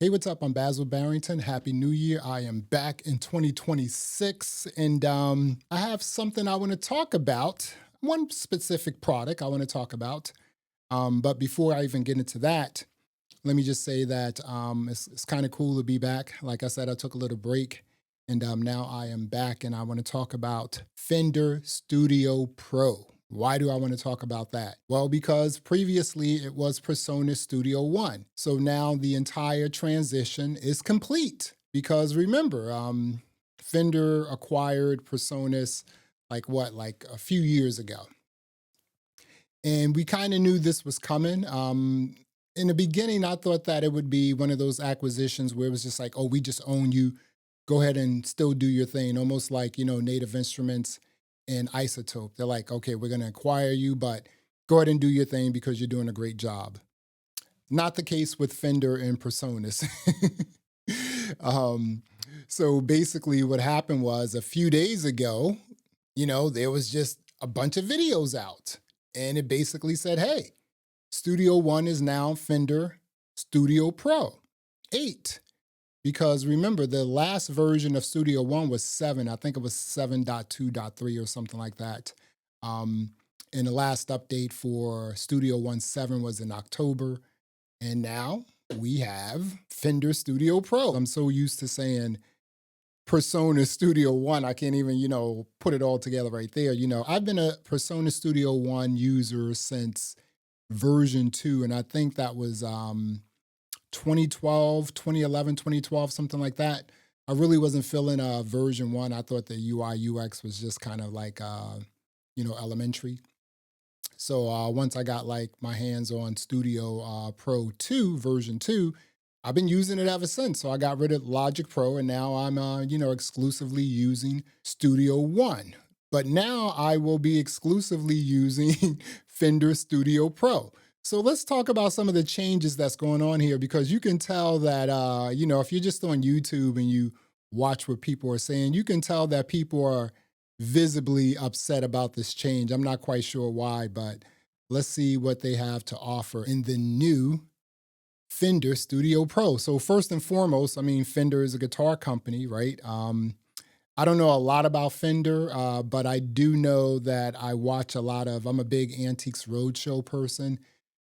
Hey, what's up? I'm Basil Barrington. Happy New Year. I am back in 2026, and I have something I want to talk about. One specific product I want to talk about. But before I even get into that, let me just say that it's kind of cool to be back. Like I said, I took a little break, and now I am back, and I want to talk about Fender Studio Pro. Why do I want to talk about that? Well, because previously it was PreSonus Studio One. So now the entire transition is complete. Because remember, Fender acquired PreSonus like a few years ago. And we kind of knew this was coming. In the beginning, I thought that it would be one of those acquisitions where it was just like, oh, we just own you. Go ahead and still do your thing. Almost like, Native Instruments and Isotope. They're like, okay, we're going to acquire you, but go ahead and do your thing because you're doing a great job. Not the case with Fender and PreSonus. um, so basically, what happened was a few days ago, there was just a bunch of videos out. And it basically said, hey, Studio One is now Fender Studio Pro 8. Because remember, the last version of Studio One was 7. I think it was 7.2.3 or something like that. And the last update for Studio One 7 was in October. And now we have Fender Studio Pro. I'm so used to saying PreSonus Studio One, I can't even, put it all together right there. I've been a PreSonus Studio One user since version 2, and I think that was 2012, 2011, 2012, something like that. I really wasn't feeling version 1. I thought the UI UX was just kind of like elementary. So once I got like my hands on Studio Pro 2 version 2, I've been using it ever since. So I got rid of Logic Pro, and now I'm exclusively using Studio One. But now I will be exclusively using Fender Studio Pro. So let's talk about some of the changes that's going on here, because you can tell that if you're just on YouTube and you watch what people are saying, you can tell that people are visibly upset about this change. I'm not quite sure why, but let's see what they have to offer in the new Fender Studio Pro. So first and foremost, I mean, Fender is a guitar company, right? I don't know a lot about Fender, but I do know that I watch a lot of, I'm a big Antiques Roadshow person.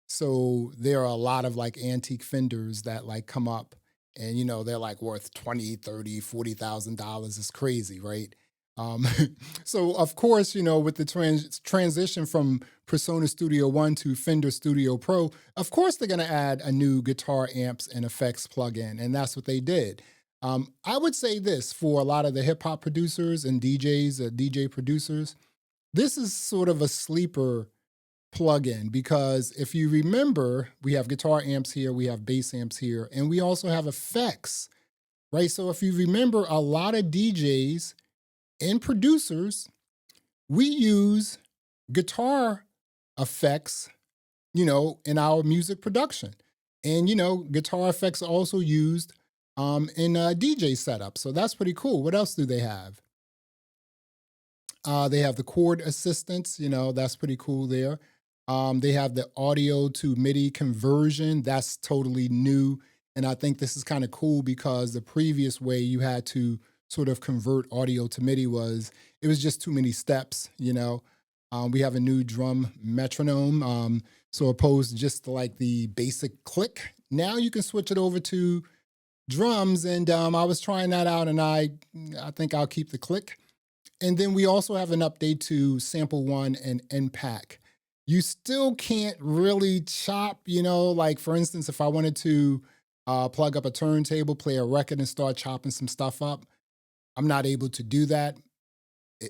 So there are a lot of like antique Fenders that like come up, and they're like worth 20, 30, $40,000. It's crazy, right? Um, so of course, with the transition from PreSonus Studio One to Fender Studio Pro, of course they're going to add a new guitar amps and effects plugin, and that's what they did. I would say this for a lot of the hip hop producers and DJs, DJ producers, this is sort of a sleeper plugin, because if you remember, we have guitar amps here, we have bass amps here, and we also have effects, right? So if you remember, a lot of DJs and producers, we use guitar effects, in our music production. And, guitar effects are also used in DJ setup. So that's pretty cool. What else do they have? They have the chord assistance, that's pretty cool there. They have the audio to MIDI conversion. That's totally new. And I think this is kind of cool, because the previous way you had to sort of convert audio to MIDI it was just too many steps. We have a new drum metronome. So opposed to just like the basic click, now you can switch it over to drums. And I was trying that out, and I think I'll keep the click. And then we also have an update to Sample One and NPAC. You still can't really chop, like for instance, if I wanted to plug up a turntable, play a record, and start chopping some stuff up, I'm not able to do that.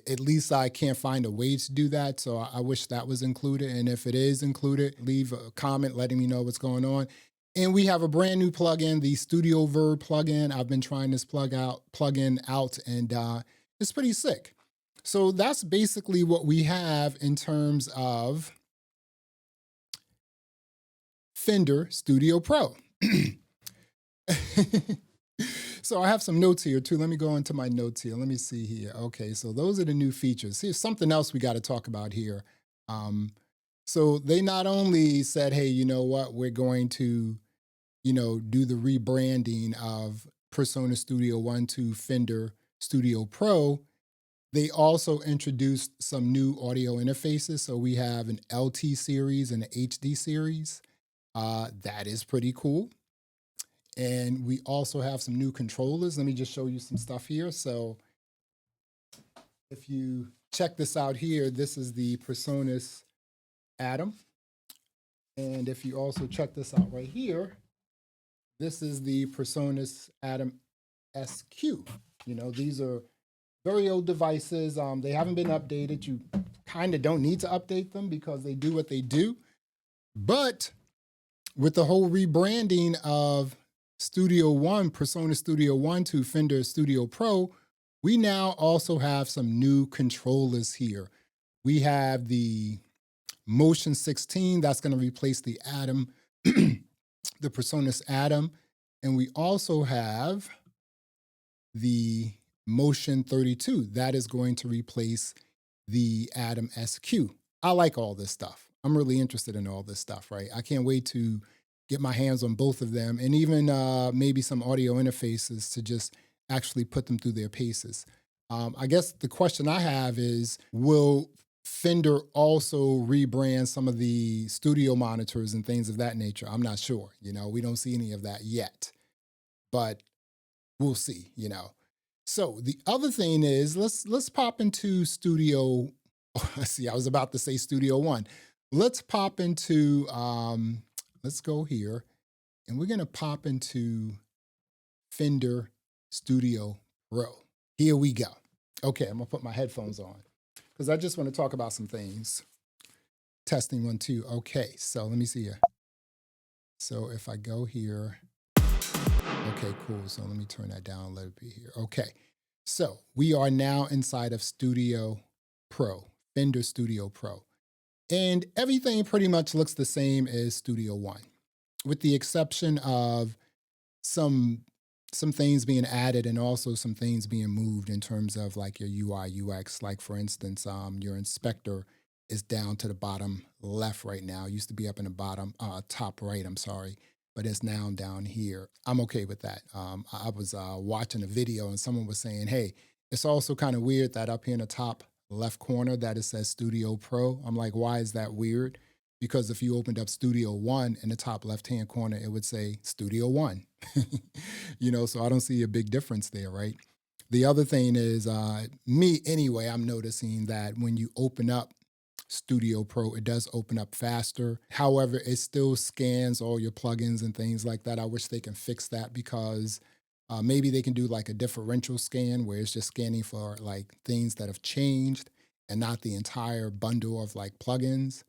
At least I can't find a way to do that. So I wish that was included. And if it is included, leave a comment letting me know what's going on. And we have a brand new plugin, the Studio Verb plugin. I've been trying this plugin out, and it's pretty sick. So that's basically what we have in terms of Fender Studio Pro. So I have some notes here too. Let me go into my notes here. Let me see here. Okay, so those are the new features. Here's something else we got to talk about here. So they not only said, hey, you know what, we're going to, do the rebranding of PreSonus Studio One to Fender Studio Pro, they also introduced some new audio interfaces. So we have an LT series and an HD series. That is pretty cool. And we also have some new controllers. Let me just show you some stuff here. So if you check this out here, this is the PreSonus Atom. And if you also check this out right here, this is the PreSonus Atom SQ. These are very old devices. They haven't been updated. You kind of don't need to update them because they do what they do. But with the whole rebranding of Studio One, PreSonus Studio One to Fender Studio Pro, we now also have some new controllers here. We have the Motion 16, that's going to replace the Atom, the PreSonus Atom. And we also have the Motion 32, that is going to replace the Atom SQ. I like all this stuff. I'm really interested in all this stuff, right? I can't wait to get my hands on both of them, and even maybe some audio interfaces to just actually put them through their paces. I guess the question I have is, will Fender also rebrand some of the studio monitors and things of that nature? I'm not sure. We don't see any of that yet, but we'll see. So the other thing is, let's pop into Studio. See, I was about to say Studio One. Let's pop into. Let's go here, and we're gonna pop into Fender Studio Pro. Here we go. Okay, I'm gonna put my headphones on because I just want to talk about some things. Testing 1, 2. Okay, so let me see here. So if I go here, okay, cool. So let me turn that down a little bit here. Okay, so we are now inside of Studio Pro, Fender Studio Pro. And everything pretty much looks the same as Studio One, with the exception of some things being added and also some things being moved in terms of like your UI, UX. Like for instance, your inspector is down to the bottom left right now. It used to be up in the bottom, top right, I'm sorry, but it's now down here. I'm okay with that. I was watching a video and someone was saying, hey, it's also kind of weird that up here in the top left corner that it says Studio Pro. I'm like, why is that weird? Because if you opened up Studio One in the top left-hand corner, it would say Studio One. So I don't see a big difference there, right? The other thing is, me anyway, I'm noticing that when you open up Studio Pro, it does open up faster. However, it still scans all your plugins and things like that. I wish they can fix that because maybe they can do like a differential scan where it's just scanning for like things that have changed and not the entire bundle of like plugins.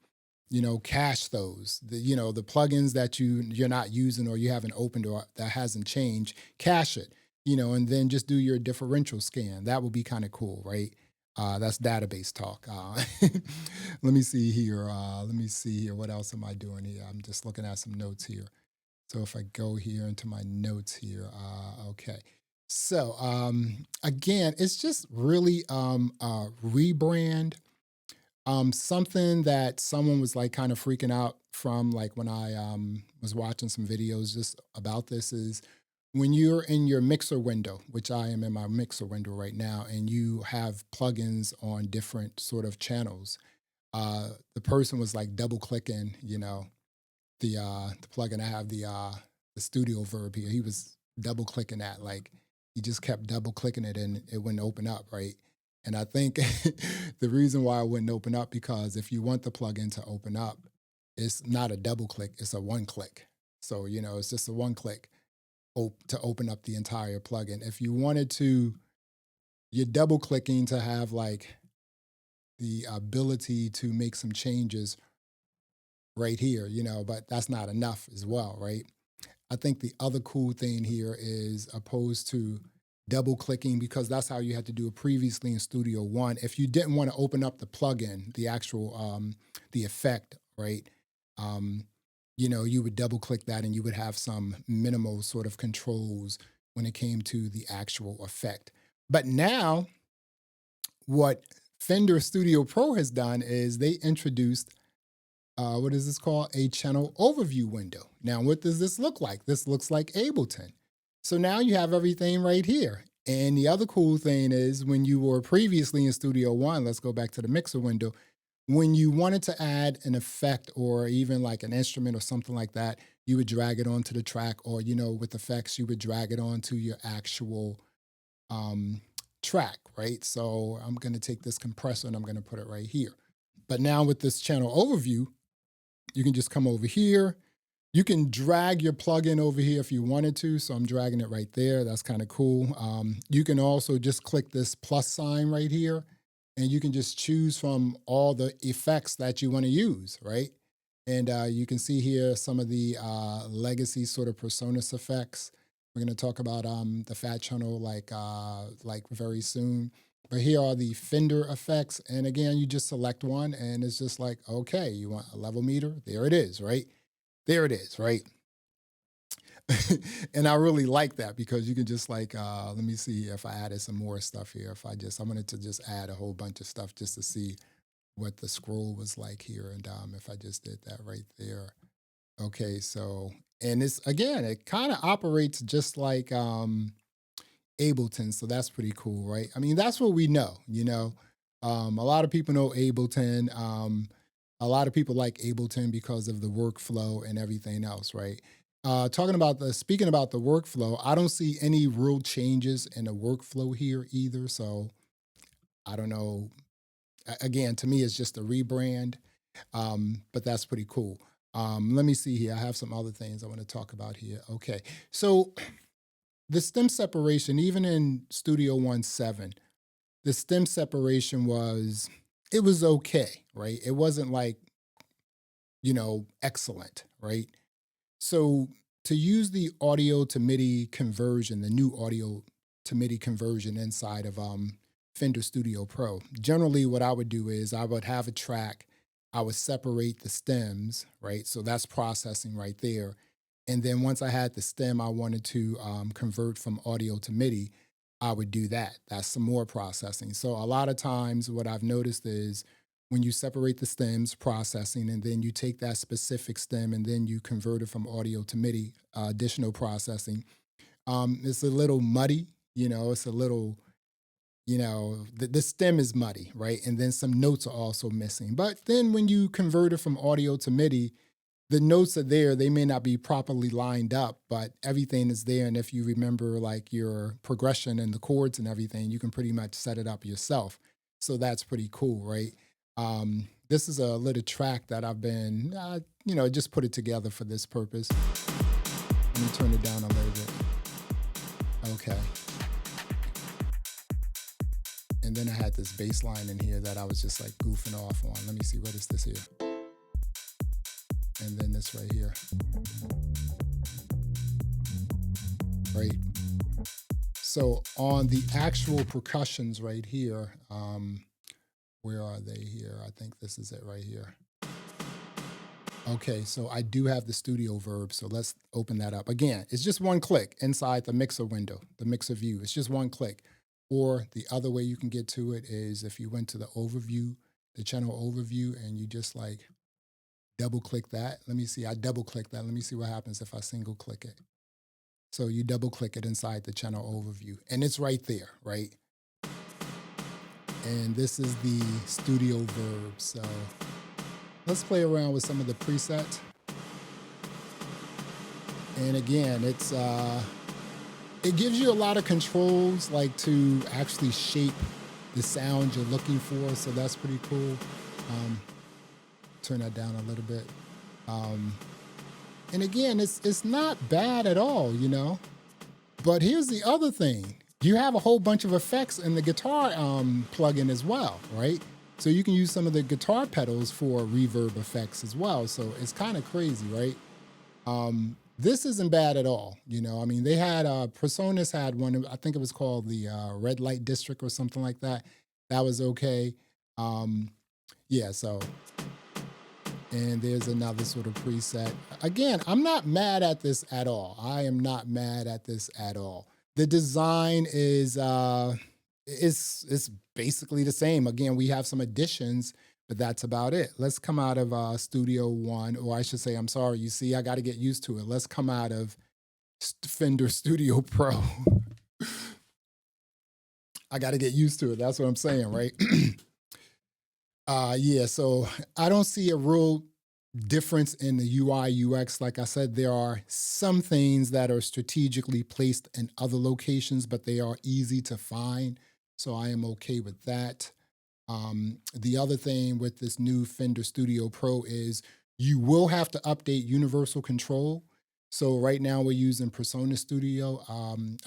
Cache those. The plugins that you're not using or you haven't opened or that hasn't changed, cache it. And then just do your differential scan. That would be kind of cool, right? That's database talk. Let me see here. What else am I doing here? I'm just looking at some notes here. So if I go here into my notes here, okay. So again, it's just really a rebrand. Something that someone was like kind of freaking out from, like when I was watching some videos just about this, is when you're in your mixer window, which I am in my mixer window right now, and you have plugins on different sort of channels. The person was like double clicking, the plugin. I have the studio verb here. He was double clicking that, like he just kept double clicking it and it wouldn't open up, right? And I think the reason why it wouldn't open up, because if you want the plugin to open up, it's not a double click, it's a one click. So, it's just a one click to open up the entire plugin. If you wanted to, you're double clicking to have like the ability to make some changes right here, but that's not enough as well, right? I think the other cool thing here is, opposed to double clicking, because that's how you had to do it previously in Studio One. If you didn't want to open up the plugin, the actual, the effect, right? You would double click that and you would have some minimal sort of controls when it came to the actual effect. But now what Fender Studio Pro has done is they introduced what is this called? A channel overview window. Now, what does this look like? This looks like Ableton. So now you have everything right here. And the other cool thing is when you were previously in Studio One, let's go back to the mixer window. When you wanted to add an effect or even like an instrument or something like that, you would drag it onto the track, or, with effects, you would drag it onto your actual um, track, right? So I'm going to take this compressor and I'm going to put it right here. But now with this channel overview, you can just come over here. You can drag your plugin over here if you wanted to. So I'm dragging it right there. That's kind of cool. You can also just click this plus sign right here, and you can just choose from all the effects that you want to use, right? And you can see here some of the legacy sort of PreSonus effects. We're going to talk about the Fat Channel like very soon. But here are the Fender effects. And again, you just select one and it's just like, okay, you want a level meter? There it is, right? There it is, right? And I really like that because you can just like, let me see if I added some more stuff here. I wanted to just add a whole bunch of stuff just to see what the scroll was like here. And if I just did that right there. Okay, so, and it's, again, it kind of operates just like Ableton. So that's pretty cool, right? I mean, that's what we know. A lot of people know Ableton. A lot of people like Ableton because of the workflow and everything else, right? Speaking about the workflow, I don't see any real changes in the workflow here either. So I don't know. Again, to me, it's just a rebrand, but that's pretty cool. Let me see here. I have some other things I want to talk about here. Okay, so the stem separation, even in Studio One 7, the stem separation it was okay, right? It wasn't like, excellent, right? So to use the audio to MIDI conversion, the new audio to MIDI conversion inside of Fender Studio Pro, generally what I would do is I would have a track, I would separate the stems, right? So that's processing right there. And then once I had the stem I wanted to convert from audio to MIDI, I would do that. That's some more processing. So a lot of times what I've noticed is when you separate the stems, processing, and then you take that specific stem and then you convert it from audio to MIDI, additional processing, it's a little muddy, it's a little, the stem is muddy, right? And then some notes are also missing. But then when you convert it from audio to MIDI, the notes are there. They may not be properly lined up, but everything is there. And if you remember like your progression and the chords and everything, you can pretty much set it up yourself. So that's pretty cool, right? This is a little track that I've been, just put it together for this purpose. Let me turn it down a little bit. Okay. And then I had this bass line in here that I was just like goofing off on. Let me see, what is this here? And then this right here. Right. So on the actual percussions right here, where are they here? I think this is it right here. Okay, so I do have the studio verb, so let's open that up. Again, it's just one click inside the mixer window, the mixer view. It's just one click. Or the other way you can get to it is if you went to the overview, the channel overview, and you just like double click that. Let me see, I double click that. Let me see what happens if I single click it. So you double click it inside the channel overview and it's right there, right? And this is the studio verb. So let's play around with some of the presets. And again, it gives you a lot of controls like to actually shape the sound you're looking for. So that's pretty cool. Turn that down a little bit. And again, it's not bad at all, But here's the other thing. You have a whole bunch of effects in the guitar plugin as well, right? So you can use some of the guitar pedals for reverb effects as well. So it's kind of crazy, right? This isn't bad at all, I mean, they had, PreSonus had one, I think it was called the Red Light District or something like that. That was okay. Yeah, so, and there's another sort of preset. Again, I'm not mad at this at all. I am not mad at this at all. The design is, it's basically the same. Again, we have some additions but that's about it. Let's come out of Studio One, or I should say, I'm sorry, you see, I got to get used to it. Let's come out of Fender Studio Pro. I got to get used to it. That's what I'm saying, right? Yeah, so I don't see a real difference in the UI UX. Like I said, there are some things that are strategically placed in other locations, but they are easy to find. So I am okay with that. The other thing with this new Fender Studio Pro is you will have to update universal control. So right now we're using PreSonus Studio.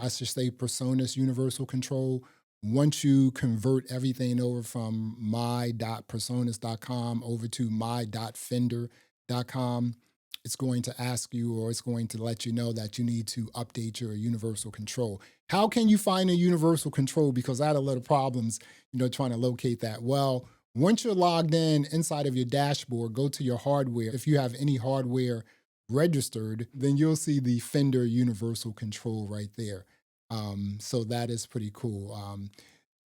I should say PreSonus Universal Control. Once you convert everything over from my.presonus.com over to my.fender.com, it's going to ask you, or it's going to let you know that you need to update your universal control. How can you find a universal control? Because I had a lot of problems, trying to locate that. Well, once you're logged in inside of your dashboard, go to your hardware. If you have any hardware registered, then you'll see the Fender Universal Control right there. So that is pretty cool.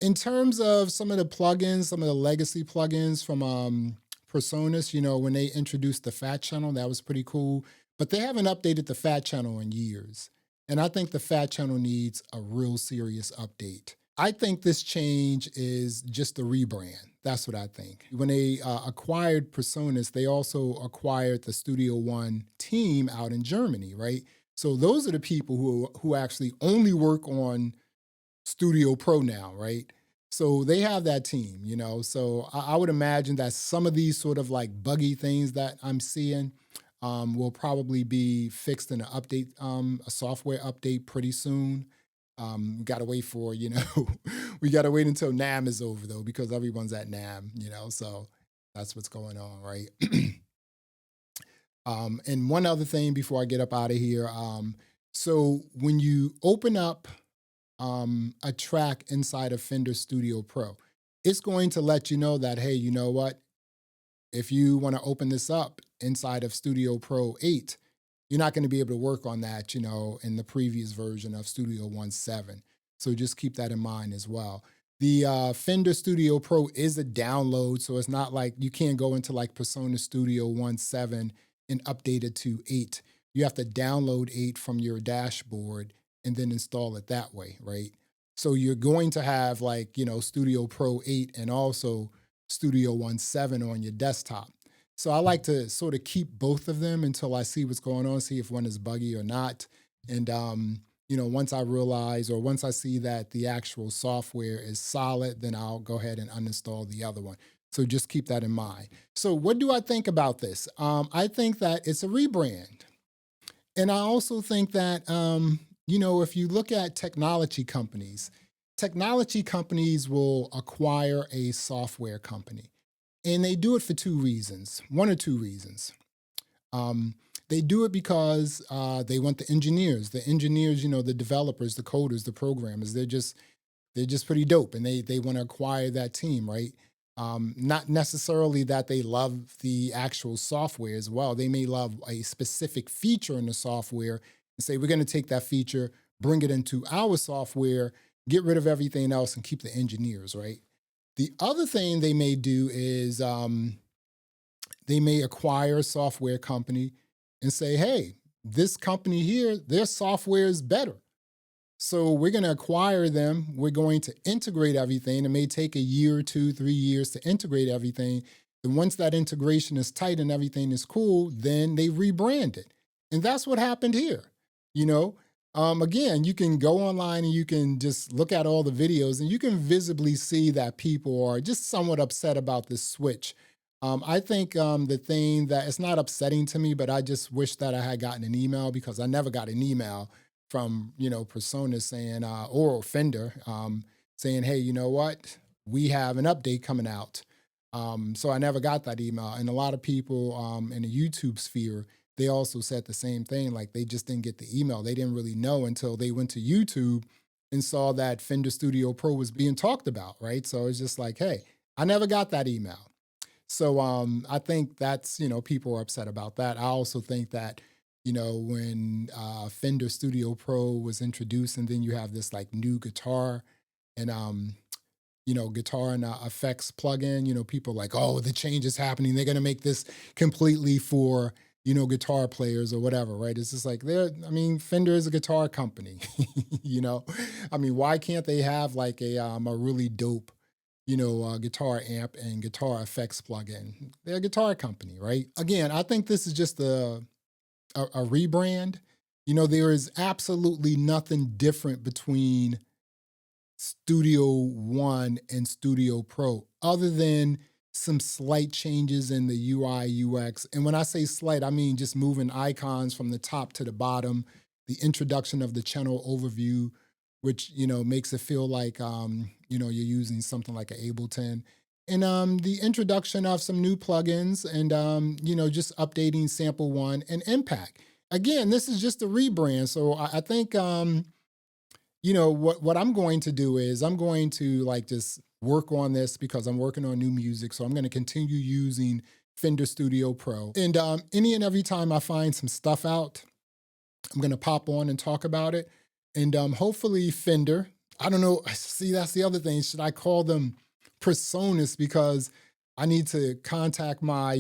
In terms of some of the plugins, some of the legacy plugins from PreSonus, when they introduced the Fat Channel, that was pretty cool. But they haven't updated the Fat Channel in years. And I think the Fat Channel needs a real serious update. I think this change is just a rebrand. That's what I think. When they acquired PreSonus, they also acquired the Studio One team out in Germany, right? So those are the people who actually only work on Studio Pro now, right? So they have that team, So I would imagine that some of these sort of like buggy things that I'm seeing will probably be fixed in an update, a software update pretty soon. We got to wait for, we got to wait until NAM is over though, because everyone's at NAM, So that's what's going on, right? And one other thing before I get up out of here. So when you open up a track inside of Fender Studio Pro, it's going to let you know that, hey, you know what? If you want to open this up inside of Studio Pro 8, you're not going to be able to work on that, in the previous version of Studio One 7. So just keep that in mind as well. The Fender Studio Pro is a download, so it's not like you can't go into like PreSonus Studio One 7 and update it to 8. You have to download 8 from your dashboard and then install it that way, right? So you're going to have like, Studio Pro 8 and also Studio One 7 on your desktop. So I like to sort of keep both of them until I see what's going on, see if one is buggy or not. And, once I realize, or once I see that the actual software is solid, then I'll go ahead and uninstall the other one. So just keep that in mind. So what do I think about this? I think that it's a rebrand. And I also think that, if you look at technology companies will acquire a software company. And they do it for two reasons, one or two reasons. They do it because they want the engineers, the developers, the coders, the programmers. They're just pretty dope, and they want to acquire that team, right? Not necessarily that they love the actual software as well. They may love a specific feature in the software and say, we're going to take that feature, bring it into our software, get rid of everything else, and keep the engineers, right? The other thing they may do is they may acquire a software company and say, hey, this company here, their software is better. So we're going to acquire them. We're going to integrate everything. It may take a year, 2, 3 years to integrate everything. And once that integration is tight and everything is cool, then they rebrand it. And that's what happened here. Again, you can go online and you can just look at all the videos and you can visibly see that people are just somewhat upset about this switch. I think the thing that it's not upsetting to me, but I just wish that I had gotten an email, because I never got an email from, PreSonus saying, or Fender, saying, hey, you know what? We have an update coming out. So I never got that email. And a lot of people in the YouTube sphere, they also said the same thing. Like they just didn't get the email. They didn't really know until they went to YouTube and saw that Fender Studio Pro was being talked about, right? So it's just like, hey, I never got that email. So I think that's, people are upset about that. I also think that, when Fender Studio Pro was introduced, and then you have this like new guitar, and guitar and effects plugin. People are like, oh, the change is happening. They're going to make this completely for, guitar players or whatever, right? It's just like Fender is a guitar company, why can't they have like a really dope, guitar amp and guitar effects plugin? They're a guitar company, right? Again, I think this is just a rebrand. There is absolutely nothing different between Studio One and Studio Pro, other than some slight changes in the UI UX. And when I say slight, I mean just moving icons from the top to the bottom, the introduction of the channel overview, which makes it feel like you're using something like an Ableton. And the introduction of some new plugins and just updating Sample One and Impact. Again, this is just a rebrand. So I think what I'm going to do is I'm going to like just work on this because I'm working on new music. So I'm going to continue using Fender Studio Pro. And any and every time I find some stuff out, I'm going to pop on and talk about it. And hopefully Fender, I don't know, see, that's the other thing. Should I call them PreSonus? Because I need to contact I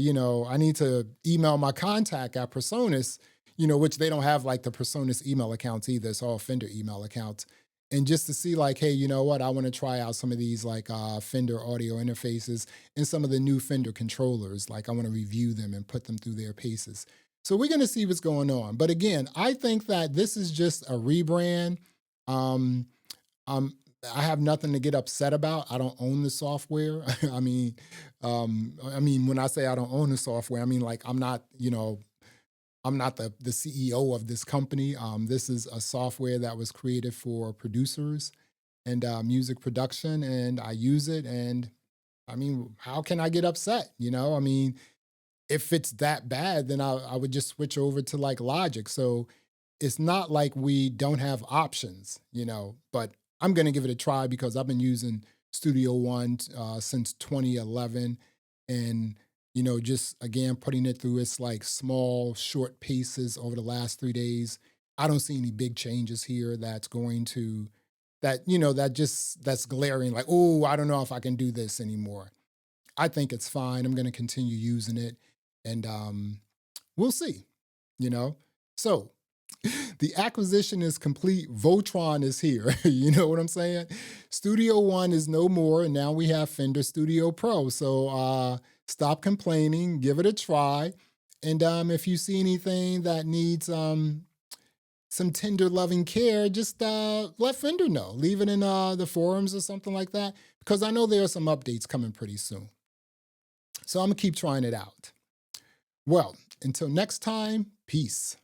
need to email my contact at PreSonus, which they don't have like the PreSonus email accounts either. It's all Fender email accounts. And just to see like, hey, you know what? I want to try out some of these like Fender audio interfaces and some of the new Fender controllers. Like I want to review them and put them through their paces. So we're going to see what's going on. But again, I think that this is just a rebrand. Um, I have nothing to get upset about. I don't own the software. When I say I don't own the software, I mean like I'm not the CEO of this company. This is a software that was created for producers and music production, and I use it. And how can I get upset? If it's that bad, then I would just switch over to like Logic. So it's not like we don't have options, but I'm going to give it a try because I've been using Studio One since 2011. And just again, putting it through its like small, short paces over the last 3 days. I don't see any big changes here that's that's glaring like, oh, I don't know if I can do this anymore. I think it's fine. I'm going to continue using it and we'll see, you know? So the acquisition is complete. Voltron is here. You know what I'm saying? Studio One is no more. And now we have Fender Studio Pro. So stop complaining, give it a try. And if you see anything that needs some tender loving care, just let Fender know. Leave it in the forums or something like that, because I know there are some updates coming pretty soon. So I'm going to keep trying it out. Well, until next time, peace.